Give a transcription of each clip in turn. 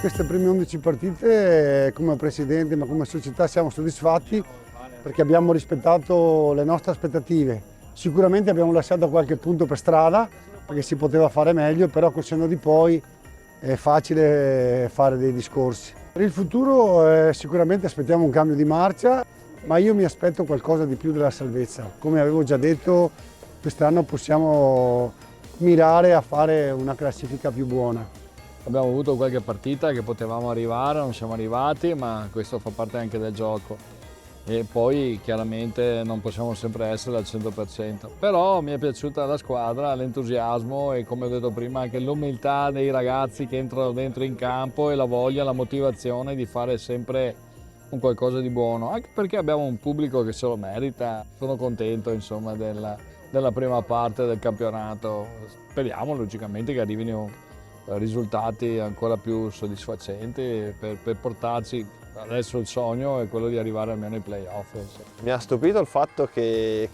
queste prime 11 partite come presidente ma come società siamo soddisfatti perché abbiamo rispettato le nostre aspettative. Sicuramente abbiamo lasciato qualche punto per strada perché si poteva fare meglio, però col senno di poi è facile fare dei discorsi. Per il futuro sicuramente aspettiamo un cambio di marcia, ma io mi aspetto qualcosa di più della salvezza. Come avevo già detto, quest'anno possiamo mirare a fare una classifica più buona. Abbiamo avuto qualche partita che potevamo arrivare, non siamo arrivati, ma questo fa parte anche del gioco. E poi chiaramente non possiamo sempre essere al 100%. Però mi è piaciuta la squadra, l'entusiasmo e come ho detto prima anche l'umiltà dei ragazzi che entrano dentro in campo e la voglia, la motivazione di fare sempre un qualcosa di buono, anche perché abbiamo un pubblico che se lo merita. Sono contento insomma della prima parte del campionato. Speriamo logicamente che arrivino risultati ancora più soddisfacenti per portarci. Adesso il sogno è quello di arrivare almeno ai playoff. Mi ha stupito il fatto che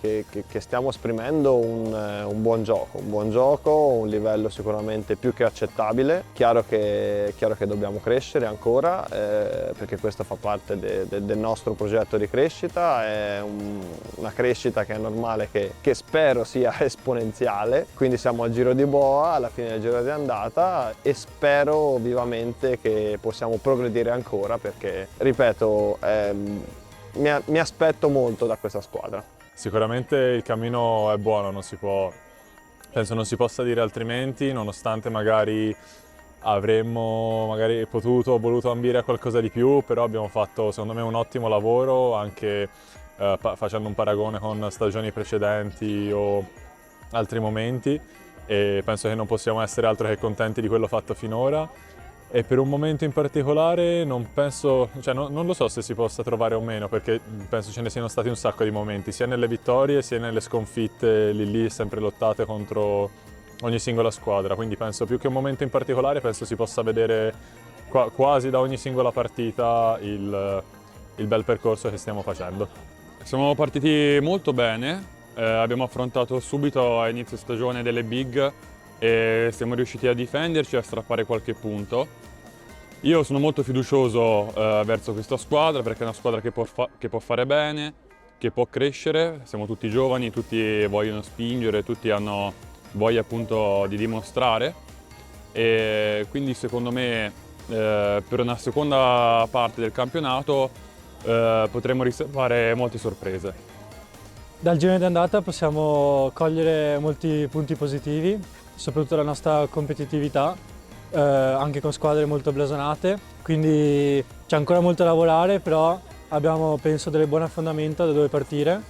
stiamo esprimendo un buon gioco, un livello sicuramente più che accettabile. Chiaro che dobbiamo crescere ancora perché questo fa parte del nostro progetto di crescita, è una crescita che è normale che spero sia esponenziale, quindi siamo al giro di boa, alla fine del giro di andata e spero vivamente che possiamo progredire ancora perché ripeto, mi aspetto molto da questa squadra. Sicuramente il cammino è buono, penso non si possa dire altrimenti, nonostante magari avremmo potuto o voluto ambire a qualcosa di più, però abbiamo fatto secondo me un ottimo lavoro anche facendo un paragone con stagioni precedenti o altri momenti e penso che non possiamo essere altro che contenti di quello fatto finora. E per un momento in particolare non lo so se si possa trovare o meno, perché penso ce ne siano stati un sacco di momenti, sia nelle vittorie sia nelle sconfitte lì sempre lottate contro ogni singola squadra, quindi penso più che un momento in particolare, penso si possa vedere quasi da ogni singola partita il bel percorso che stiamo facendo. Siamo partiti molto bene, abbiamo affrontato subito a inizio stagione delle big e siamo riusciti a difenderci e a strappare qualche punto. Io sono molto fiducioso verso questa squadra perché è una squadra che può fare bene, che può crescere, siamo tutti giovani, tutti vogliono spingere, tutti hanno voglia appunto di dimostrare e quindi secondo me per una seconda parte del campionato potremo riservare molte sorprese. Dal girone d'andata possiamo cogliere molti punti positivi, soprattutto la nostra competitività, anche con squadre molto blasonate, quindi c'è ancora molto da lavorare, però abbiamo penso delle buone fondamenta da dove partire